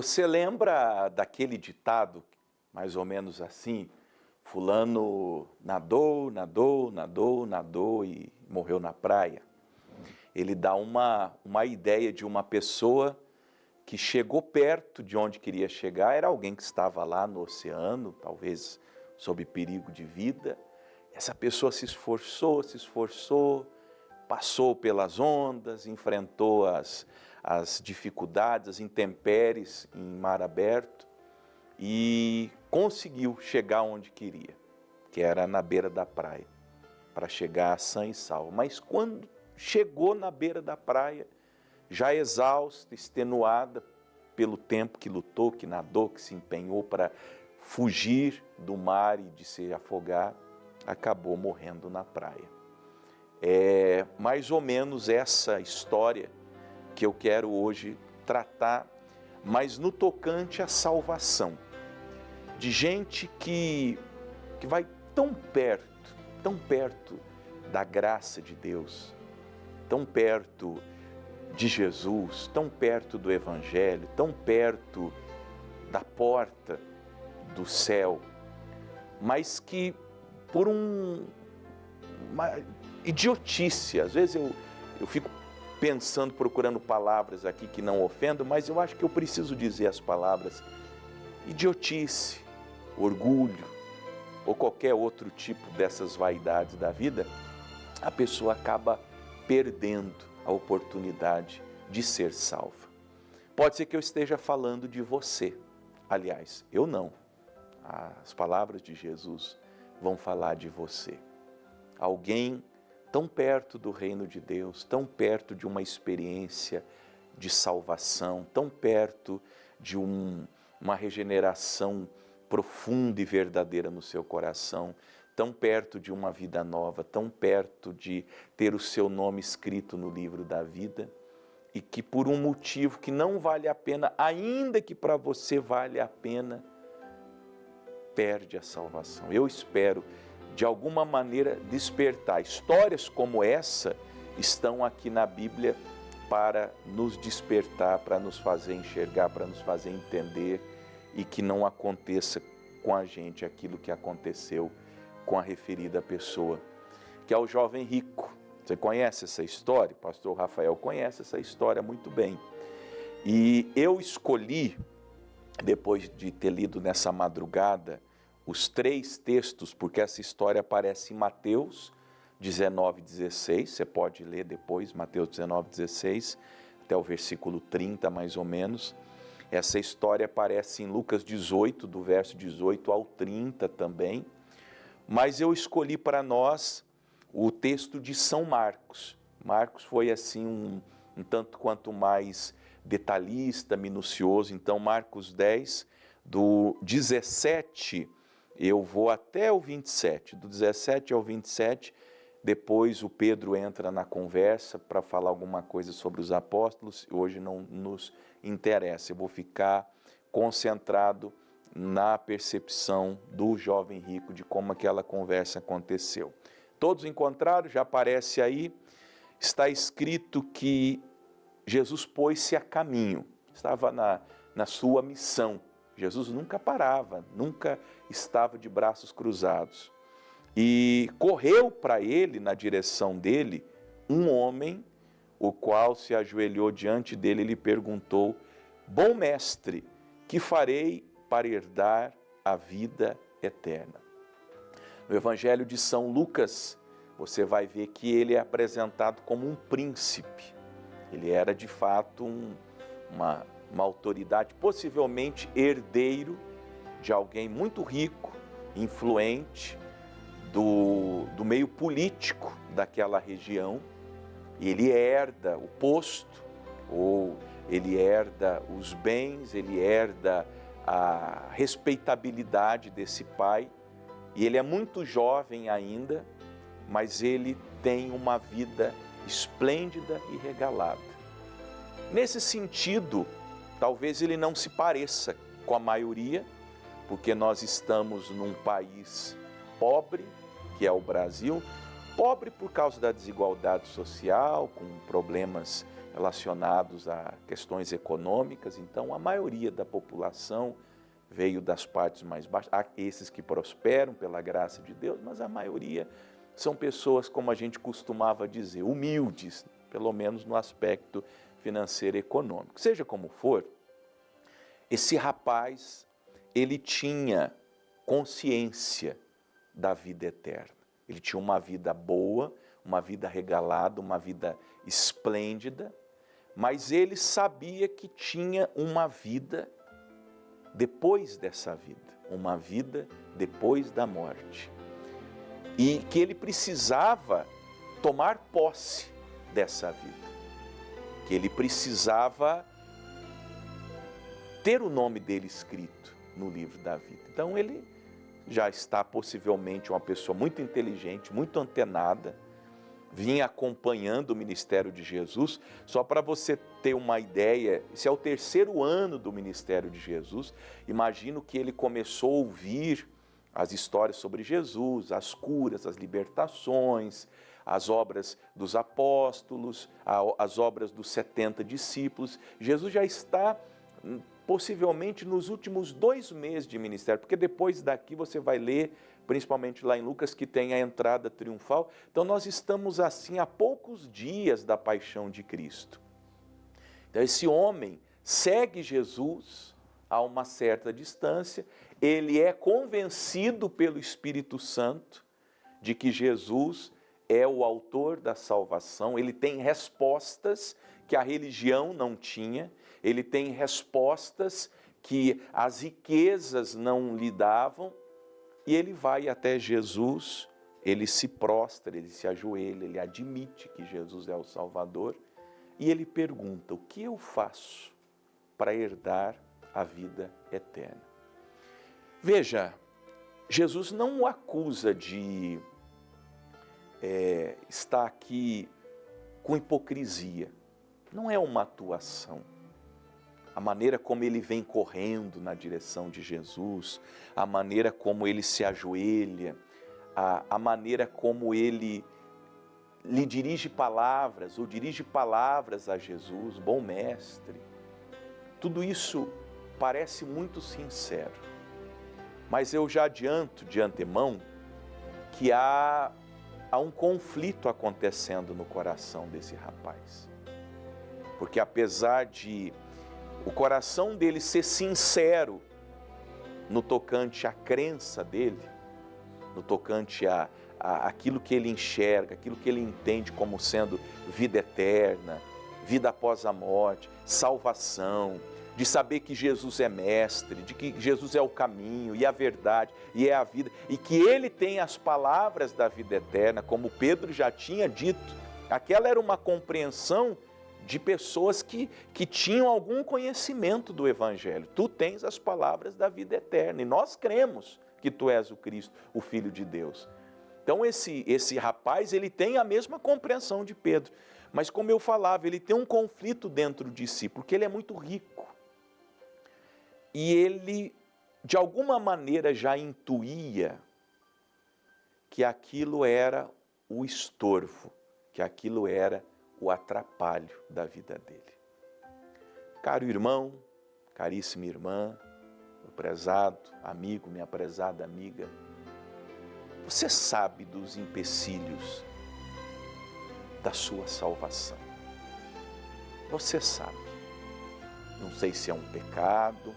Você lembra daquele ditado, mais ou menos assim, fulano nadou, nadou, nadou, nadou e morreu na praia? Ele dá uma ideia de uma pessoa que chegou perto de onde queria chegar, era alguém que estava lá no oceano, talvez sob perigo de vida. Essa pessoa se esforçou, passou pelas ondas, enfrentou as dificuldades, as intempéries em mar aberto e conseguiu chegar onde queria, que era na beira da praia, para chegar sã e salvo. Mas quando chegou na beira da praia, já exausta, extenuada pelo tempo que lutou, que nadou, que se empenhou para fugir do mar e de se afogar, acabou morrendo na praia. É mais ou menos essa história que eu quero hoje tratar, mas no tocante à salvação, de gente que vai tão perto da graça de Deus, tão perto de Jesus, tão perto do Evangelho, tão perto da porta do céu, mas que por uma idiotice, às vezes eu fico pensando, procurando palavras aqui que não ofendam, mas eu acho que eu preciso dizer as palavras idiotice, orgulho ou qualquer outro tipo dessas vaidades da vida, a pessoa acaba perdendo a oportunidade de ser salva. Pode ser que eu esteja falando de você. Aliás, eu não. As palavras de Jesus vão falar de você. Alguém tão perto do reino de Deus, tão perto de uma experiência de salvação, tão perto de uma regeneração profunda e verdadeira no seu coração, tão perto de uma vida nova, tão perto de ter o seu nome escrito no livro da vida, e que por um motivo que não vale a pena, ainda que para você vale a pena, perde a salvação. Eu espero, de alguma maneira, despertar. Histórias como essa estão aqui na Bíblia para nos despertar, para nos fazer enxergar, para nos fazer entender, e que não aconteça com a gente aquilo que aconteceu com a referida pessoa, que é o jovem rico. Você conhece essa história? O pastor Rafael conhece essa história muito bem. E eu escolhi, depois de ter lido nessa madrugada, os 3 textos, porque essa história aparece em Mateus 19:16, você pode ler depois, Mateus 19:16, até o versículo 30 mais ou menos. Essa história aparece em Lucas 18, do verso 18 ao 30 também. Mas eu escolhi para nós o texto de São Marcos. Marcos foi assim um tanto quanto mais detalhista, minucioso. Então Marcos 10, do 17, eu vou até o 27. Do 17 ao 27, depois o Pedro entra na conversa para falar alguma coisa sobre os apóstolos. Hoje não nos interessa, eu vou ficar concentrado na percepção do jovem rico, de como aquela conversa aconteceu. Todos encontraram, já aparece aí, está escrito que Jesus pôs-se a caminho, estava na sua missão. Jesus nunca parava, nunca estava de braços cruzados. E correu para ele, na direção dele, um homem, o qual se ajoelhou diante dele e lhe perguntou: bom mestre, que farei para herdar a vida eterna? No Evangelho de São Lucas, você vai ver que ele é apresentado como um príncipe. Ele era de fato uma autoridade, possivelmente herdeiro de alguém muito rico, influente, do meio político daquela região. E ele herda o posto, ou ele herda os bens, ele herda a respeitabilidade desse pai. E ele é muito jovem ainda, mas ele tem uma vida esplêndida e regalada. Nesse sentido, talvez ele não se pareça com a maioria, porque nós estamos num país pobre, que é o Brasil, Pobre por causa da desigualdade social, com problemas relacionados a questões econômicas. Então, a maioria da população veio das partes mais baixas. Há esses que prosperam pela graça de Deus, mas a maioria são pessoas, como a gente costumava dizer, humildes, pelo menos no aspecto financeiro e econômico. Seja como for, esse rapaz, ele tinha consciência da vida eterna. Ele tinha uma vida boa, uma vida regalada, uma vida esplêndida, mas ele sabia que tinha uma vida depois dessa vida, uma vida depois da morte. E que ele precisava tomar posse dessa vida, que ele precisava ter o nome dele escrito no livro da vida. Então ele já está possivelmente uma pessoa muito inteligente, muito antenada, vinha acompanhando o ministério de Jesus. Só para você ter uma ideia, esse é o 3º ano do ministério de Jesus. Imagino que ele começou a ouvir as histórias sobre Jesus, as curas, as libertações, as obras dos apóstolos, as obras dos 70 discípulos. Jesus já está possivelmente nos últimos 2 meses de ministério, porque depois daqui você vai ler, principalmente lá em Lucas, que tem a entrada triunfal. Então nós estamos assim a poucos dias da paixão de Cristo. Então esse homem segue Jesus a uma certa distância, ele é convencido pelo Espírito Santo de que Jesus é o autor da salvação, ele tem respostas que a religião não tinha, ele tem respostas que as riquezas não lhe davam, e ele vai até Jesus, ele se prostra, ele se ajoelha, ele admite que Jesus é o Salvador, e ele pergunta: o que eu faço para herdar a vida eterna? Veja, Jesus não o acusa de estar aqui com hipocrisia, não é uma atuação. A maneira como ele vem correndo na direção de Jesus, a maneira como ele se ajoelha, a maneira como ele lhe dirige palavras, ou dirige palavras a Jesus, bom mestre. Tudo isso parece muito sincero, mas eu já adianto de antemão que há um conflito acontecendo no coração desse rapaz. Porque apesar de o coração dele ser sincero no tocante à crença dele, no tocante àquilo que ele enxerga, aquilo que ele entende como sendo vida eterna, vida após a morte, salvação, de saber que Jesus é mestre, de que Jesus é o caminho e a verdade e é a vida, e que ele tem as palavras da vida eterna, como Pedro já tinha dito. Aquela era uma compreensão de pessoas que tinham algum conhecimento do Evangelho. Tu tens as palavras da vida eterna e nós cremos que tu és o Cristo, o Filho de Deus. Então esse rapaz, ele tem a mesma compreensão de Pedro, mas como eu falava, ele tem um conflito dentro de si, porque ele é muito rico. E ele, de alguma maneira, já intuía que aquilo era o estorvo, que aquilo era o atrapalho da vida dele. Caro irmão, caríssima irmã, meu prezado amigo, minha prezada amiga, você sabe dos empecilhos da sua salvação. Você sabe. Não sei se é um pecado,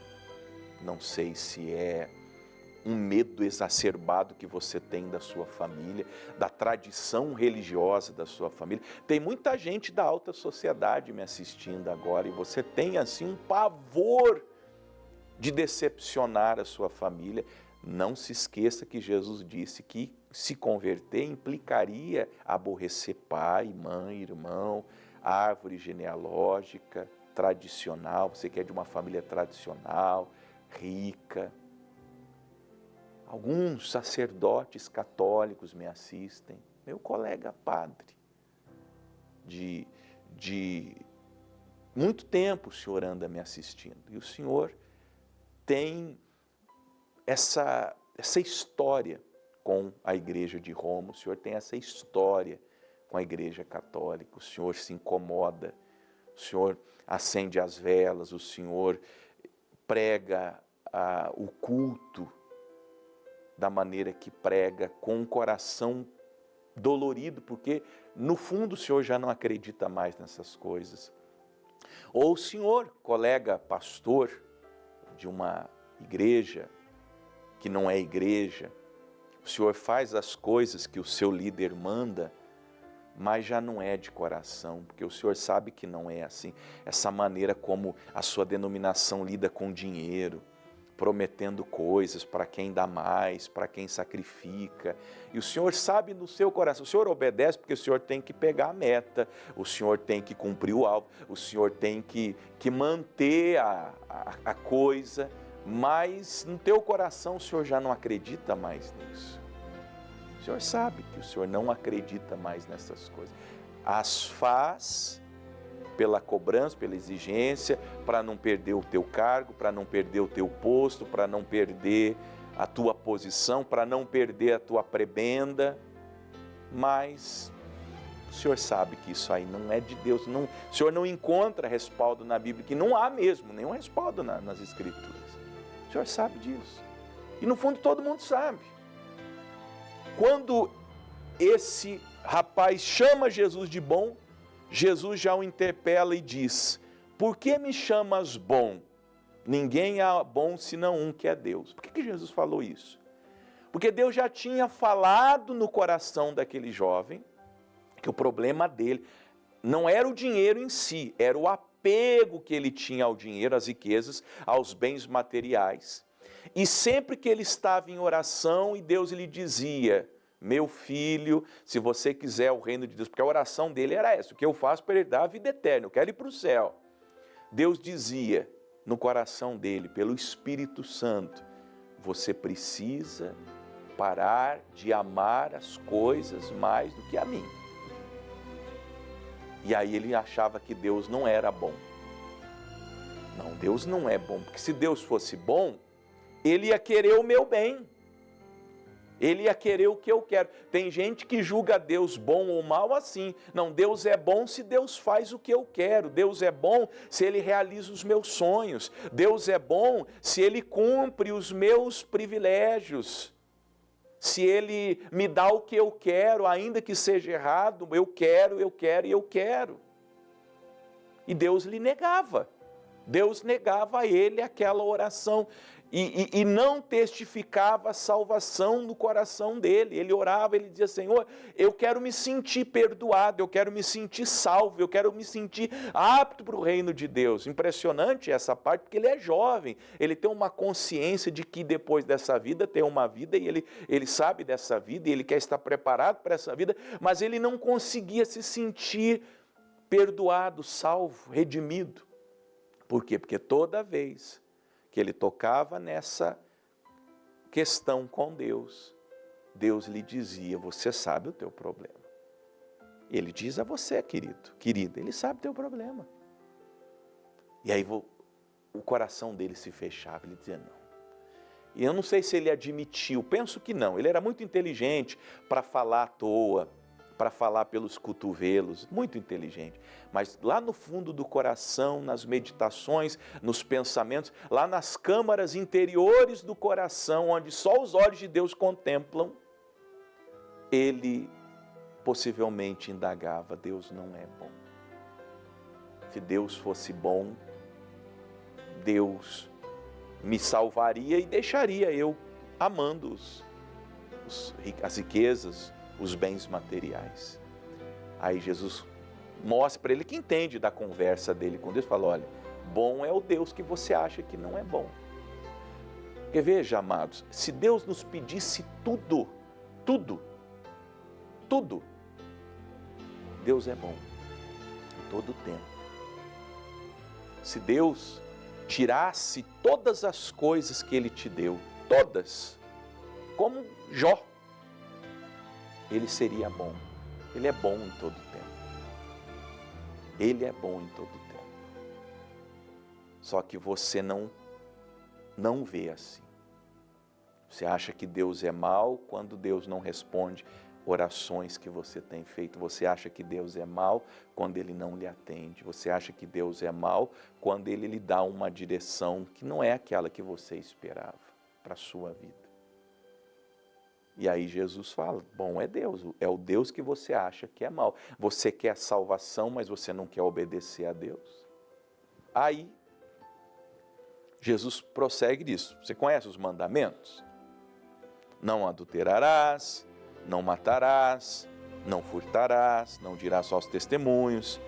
não sei se é um medo exacerbado que você tem da sua família, da tradição religiosa da sua família. Tem muita gente da alta sociedade me assistindo agora e você tem assim um pavor de decepcionar a sua família. Não se esqueça que Jesus disse que se converter implicaria aborrecer pai, mãe, irmão, árvore genealógica, tradicional. Você que é de uma família tradicional, rica. Alguns sacerdotes católicos me assistem, meu colega padre, de muito tempo o senhor anda me assistindo, e o senhor tem essa história com a Igreja de Roma, o Senhor tem essa história com a Igreja Católica, o Senhor se incomoda, o Senhor acende as velas, o Senhor prega o culto da maneira que prega, com um coração dolorido, porque no fundo o Senhor já não acredita mais nessas coisas. Ou o Senhor, colega pastor de uma igreja que não é igreja, o Senhor faz as coisas que o seu líder manda, mas já não é de coração, porque o Senhor sabe que não é assim. Essa maneira como a sua denominação lida com dinheiro, prometendo coisas para quem dá mais, para quem sacrifica. E o Senhor sabe no seu coração, o Senhor obedece porque o Senhor tem que pegar a meta, o Senhor tem que cumprir o alvo, o Senhor tem que manter a coisa, mas no teu coração o Senhor já não acredita mais nisso. O Senhor sabe que o Senhor não acredita mais nessas coisas. As faz pela cobrança, pela exigência, para não perder o teu cargo, para não perder o teu posto, para não perder a tua posição, para não perder a tua prebenda. Mas o Senhor sabe que isso aí não é de Deus. Não, o Senhor não encontra respaldo na Bíblia, que não há mesmo nenhum respaldo nas Escrituras. O Senhor sabe disso. E no fundo todo mundo sabe. Quando esse rapaz chama Jesus de bom, Jesus já o interpela e diz: por que me chamas bom? Ninguém é bom senão um, que é Deus. Por que Jesus falou isso? Porque Deus já tinha falado no coração daquele jovem que o problema dele não era o dinheiro em si, era o apego que ele tinha ao dinheiro, às riquezas, aos bens materiais. E sempre que ele estava em oração e Deus lhe dizia: meu filho, se você quiser o reino de Deus, porque a oração dele era essa: o que eu faço para herdar a vida eterna, eu quero ir para o céu. Deus dizia no coração dele, pelo Espírito Santo: você precisa parar de amar as coisas mais do que a mim. E aí ele achava que Deus não era bom. Não, Deus não é bom, porque se Deus fosse bom, Ele ia querer o meu bem. Ele ia querer o que eu quero. Tem gente que julga Deus bom ou mal assim. Não, Deus é bom se Deus faz o que eu quero. Deus é bom se Ele realiza os meus sonhos. Deus é bom se Ele cumpre os meus privilégios. Se Ele me dá o que eu quero, ainda que seja errado, eu quero e eu quero. E Deus lhe negava. Deus negava a ele aquela oração e não testificava a salvação no coração dele. Ele orava, ele dizia: Senhor, eu quero me sentir perdoado, eu quero me sentir salvo, eu quero me sentir apto para o reino de Deus. Impressionante essa parte, porque ele é jovem, ele tem uma consciência de que depois dessa vida tem uma vida, e ele sabe dessa vida, e ele quer estar preparado para essa vida, mas ele não conseguia se sentir perdoado, salvo, redimido. Por quê? Porque toda vez que ele tocava nessa questão com Deus, Deus lhe dizia: você sabe o teu problema. Ele diz a você, querida, ele sabe o teu problema. E aí o coração dele se fechava, ele dizia: não. E eu não sei se ele admitiu, penso que não, ele era muito inteligente para falar à toa, para falar pelos cotovelos, muito inteligente, mas lá no fundo do coração, nas meditações, nos pensamentos, lá nas câmaras interiores do coração, onde só os olhos de Deus contemplam, ele possivelmente indagava: Deus não é bom. Se Deus fosse bom, Deus me salvaria e deixaria eu amando as riquezas, os bens materiais. Aí Jesus mostra para ele, que entende da conversa dele com Deus, fala: olha, bom é o Deus que você acha que não é bom. Porque veja, amados, se Deus nos pedisse tudo, Deus é bom em todo o tempo. Se Deus tirasse todas as coisas que Ele te deu, todas, como Jó, Ele seria bom. Ele é bom em todo o tempo. Ele é bom em todo o tempo. Só que você não vê assim. Você acha que Deus é mau quando Deus não responde orações que você tem feito. Você acha que Deus é mau quando Ele não lhe atende. Você acha que Deus é mau quando Ele lhe dá uma direção que não é aquela que você esperava para a sua vida. E aí Jesus fala, bom, é Deus, é o Deus que você acha que é mau. Você quer salvação, mas você não quer obedecer a Deus. Aí, Jesus prossegue disso. Você conhece os mandamentos? Não adulterarás, não matarás, não furtarás, não dirás falsos testemunhos,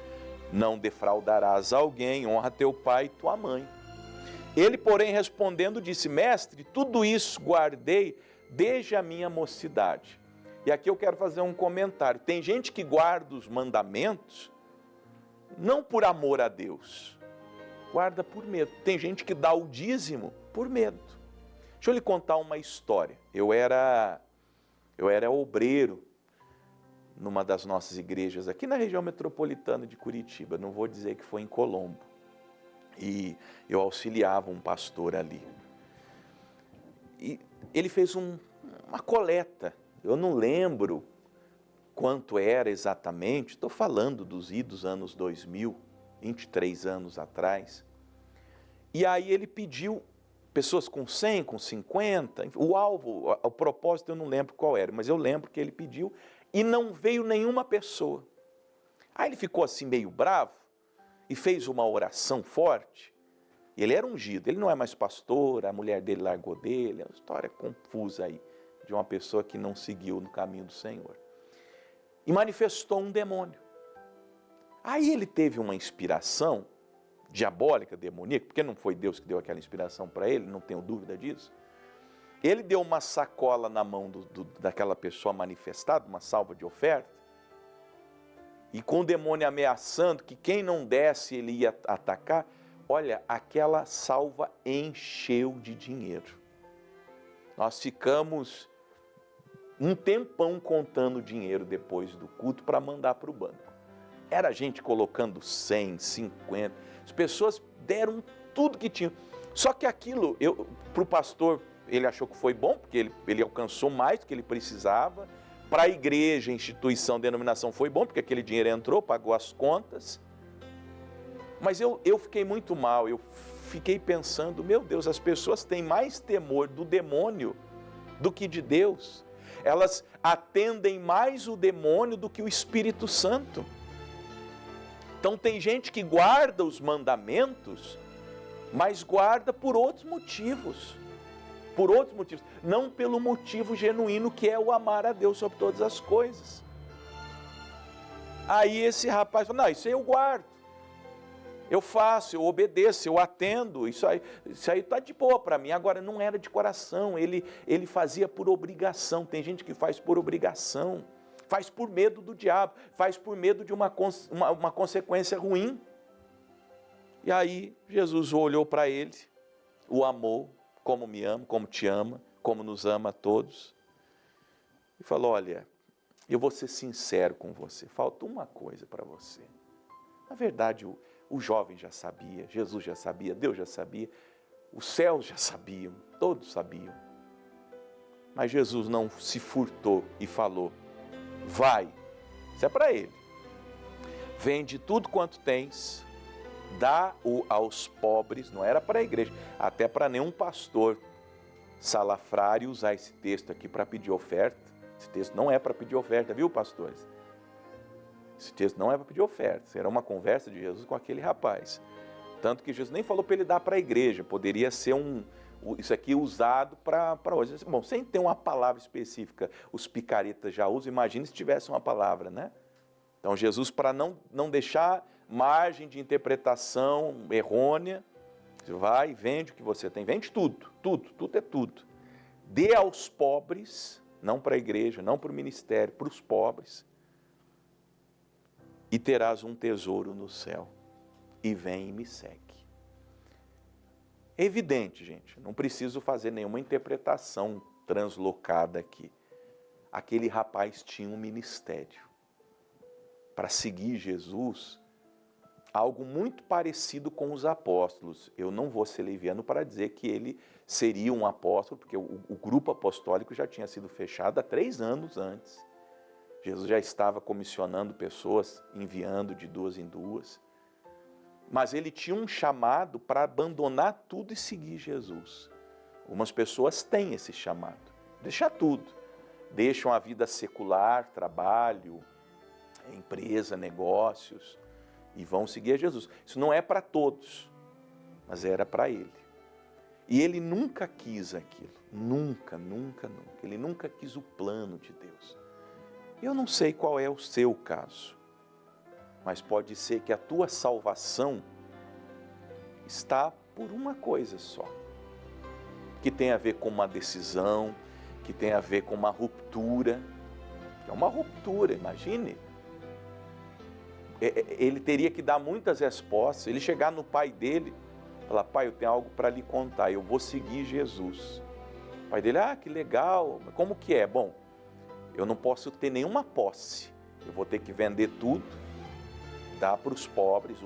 não defraudarás alguém, honra teu pai e tua mãe. Ele, porém, respondendo, disse, mestre, tudo isso guardei desde a minha mocidade. E aqui eu quero fazer um comentário. Tem gente que guarda os mandamentos não por amor a Deus, guarda por medo. Tem gente que dá o dízimo por medo. Deixa eu lhe contar uma história. Eu era obreiro numa das nossas igrejas aqui na região metropolitana de Curitiba. Não vou dizer que foi em Colombo. E eu auxiliava um pastor ali. E ele fez uma coleta. Eu não lembro quanto era exatamente. Estou falando dos idos anos 2000, 23 anos atrás. E aí ele pediu pessoas com 100, com 50, o alvo, o propósito eu não lembro qual era, mas eu lembro que ele pediu e não veio nenhuma pessoa. Aí ele ficou assim meio bravo e fez uma oração forte. Ele era ungido, ele não é mais pastor, a mulher dele largou dele, é uma história confusa aí, de uma pessoa que não seguiu no caminho do Senhor. E manifestou um demônio. Aí ele teve uma inspiração diabólica, demoníaca, porque não foi Deus que deu aquela inspiração para ele, não tenho dúvida disso. Ele deu uma sacola na mão daquela pessoa manifestada, uma salva de oferta, e com o demônio ameaçando que quem não desse ele ia atacar, olha, aquela salva encheu de dinheiro. Nós ficamos um tempão contando dinheiro depois do culto para mandar para o banco. Era gente colocando 100, 50, as pessoas deram tudo que tinham. Só que aquilo, para o pastor, ele achou que foi bom, porque ele alcançou mais do que ele precisava. Para a igreja, instituição, denominação, foi bom, porque aquele dinheiro entrou, pagou as contas. Mas eu fiquei muito mal, eu fiquei pensando, meu Deus, as pessoas têm mais temor do demônio do que de Deus. Elas atendem mais o demônio do que o Espírito Santo. Então tem gente que guarda os mandamentos, mas guarda por outros motivos. Por outros motivos. Não pelo motivo genuíno que é o amar a Deus sobre todas as coisas. Aí esse rapaz fala, não, isso aí eu guardo. Eu faço, eu obedeço, eu atendo, isso aí está de boa para mim. Agora, não era de coração, ele fazia por obrigação. Tem gente que faz por obrigação, faz por medo do diabo, faz por medo de uma consequência ruim. E aí, Jesus olhou para ele, o amou, como me ama, como te ama, como nos ama a todos. E falou, olha, eu vou ser sincero com você, falta uma coisa para você. Na verdade, o jovem já sabia, Jesus já sabia, Deus já sabia, os céus já sabiam, todos sabiam. Mas Jesus não se furtou e falou, vai, isso é para ele, vende tudo quanto tens, dá-o aos pobres, não era para a igreja, até para nenhum pastor salafrário usar esse texto aqui para pedir oferta. Esse texto não é para pedir oferta, viu, pastores? Esse texto não é para pedir oferta, era uma conversa de Jesus com aquele rapaz. Tanto que Jesus nem falou para ele dar para a igreja, poderia ser isso aqui usado para hoje. Bom, sem ter uma palavra específica, os picaretas já usam, imagine se tivesse uma palavra, né? Então Jesus, para não deixar margem de interpretação errônea, vai e vende o que você tem, vende tudo é tudo. Dê aos pobres, não para a igreja, não para o ministério, para os pobres, e terás um tesouro no céu, e vem e me segue. É evidente, gente, não preciso fazer nenhuma interpretação translocada aqui. Aquele rapaz tinha um ministério. Para seguir Jesus, algo muito parecido com os apóstolos. Eu não vou ser leviano para dizer que ele seria um apóstolo, porque o grupo apostólico já tinha sido fechado há 3 anos antes. Jesus já estava comissionando pessoas, enviando de 2 em 2. Mas ele tinha um chamado para abandonar tudo e seguir Jesus. Algumas pessoas têm esse chamado, deixar tudo. Deixam a vida secular, trabalho, empresa, negócios, e vão seguir a Jesus. Isso não é para todos, mas era para ele. E ele nunca quis aquilo, nunca. Ele nunca quis o plano de Deus. Eu não sei qual é o seu caso, mas pode ser que a tua salvação está por uma coisa só, que tem a ver com uma decisão, que tem a ver com uma ruptura. É uma ruptura, imagine. Ele teria que dar muitas respostas, ele chegar no pai dele, falar: pai, eu tenho algo para lhe contar, eu vou seguir Jesus. O pai dele: que legal, como que é? Bom, eu não posso ter nenhuma posse, eu vou ter que vender tudo, dar para os pobres,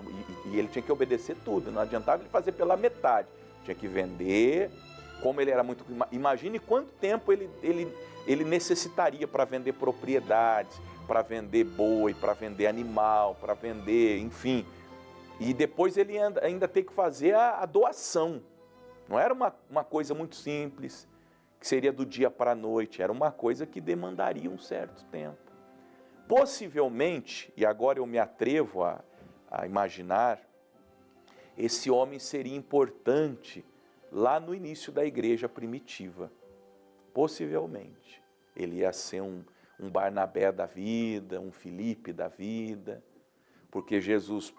e ele tinha que obedecer tudo, não adiantava ele fazer pela metade, tinha que vender. Como ele era muito... Imagine quanto tempo ele necessitaria para vender propriedades, para vender boi, para vender animal, para vender, enfim. E depois ele ainda tem que fazer a doação. Não era uma coisa muito simples, que seria do dia para a noite, era uma coisa que demandaria um certo tempo. Possivelmente, e agora eu me atrevo a imaginar, esse homem seria importante lá no início da igreja primitiva. Possivelmente. Ele ia ser um Barnabé da vida, um Filipe da vida, porque Jesus,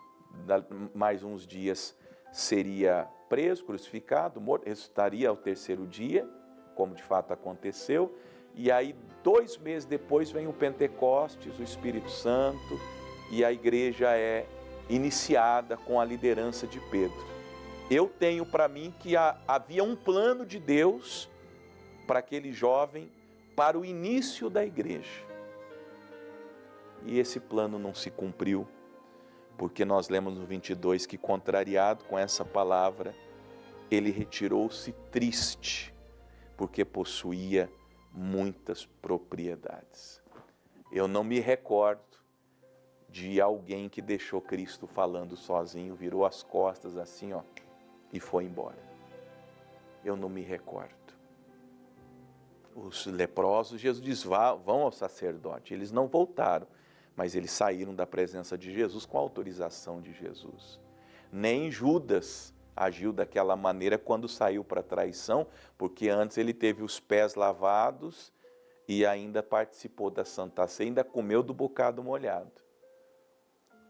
mais uns dias, seria preso, crucificado, morto, ressuscitaria ao 3º dia, como de fato aconteceu, e aí 2 meses depois vem o Pentecostes, o Espírito Santo, e a igreja é iniciada com a liderança de Pedro. Eu tenho para mim que havia um plano de Deus para aquele jovem, para o início da igreja. E esse plano não se cumpriu, porque nós lemos no 22 que, contrariado com essa palavra, ele retirou-se triste, porque possuía muitas propriedades. Eu não me recordo de alguém que deixou Cristo falando sozinho, virou as costas assim, e foi embora. Eu não me recordo. Os leprosos, Jesus diz: vão ao sacerdote. Eles não voltaram, mas eles saíram da presença de Jesus com a autorização de Jesus. Nem Judas agiu daquela maneira quando saiu para a traição, porque antes ele teve os pés lavados e ainda participou da Santa Ceia, ainda comeu do bocado molhado.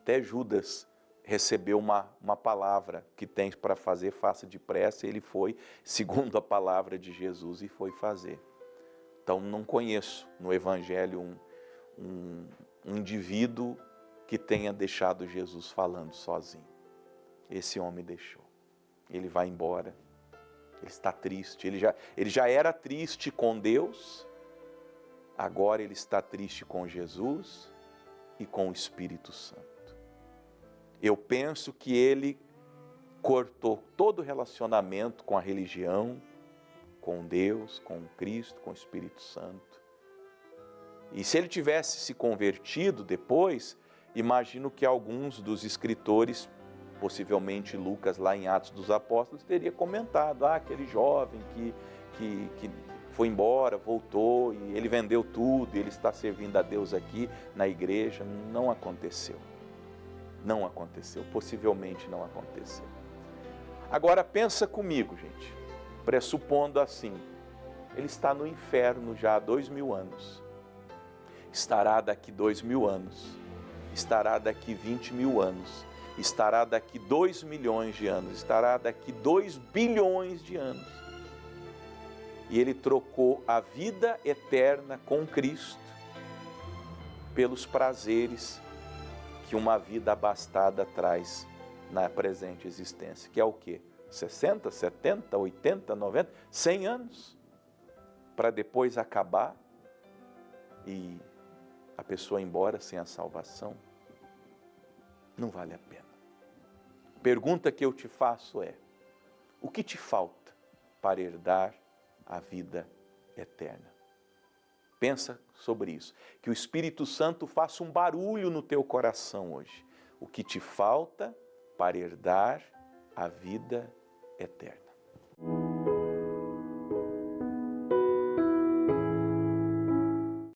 Até Judas recebeu uma palavra que tem para fazer, faça depressa, e ele foi, segundo a palavra de Jesus, e foi fazer. Então, não conheço no Evangelho um indivíduo que tenha deixado Jesus falando sozinho. Esse homem deixou. Ele vai embora, ele está triste, ele já era triste com Deus, agora ele está triste com Jesus e com o Espírito Santo. Eu penso que ele cortou todo o relacionamento com a religião, com Deus, com Cristo, com o Espírito Santo. E se ele tivesse se convertido depois, imagino que alguns dos escritores, possivelmente Lucas lá em Atos dos Apóstolos, teria comentado: aquele jovem que foi embora, voltou, e ele vendeu tudo, e ele está servindo a Deus aqui na igreja. Não aconteceu. Não aconteceu, possivelmente não aconteceu. Agora pensa comigo, gente, pressupondo assim, ele está no inferno já há 2000 anos, estará daqui 2000 anos, estará daqui 20.000 anos, estará daqui 2 milhões de anos, estará daqui 2 bilhões de anos. E ele trocou a vida eterna com Cristo pelos prazeres que uma vida abastada traz na presente existência, que é o quê? 60, 70, 80, 90, 100 anos, para depois acabar e a pessoa ir embora sem a salvação. Não vale a pena. Pergunta que eu te faço é: o que te falta para herdar a vida eterna? Pensa sobre isso. Que o Espírito Santo faça um barulho no teu coração hoje. O que te falta para herdar a vida eterna?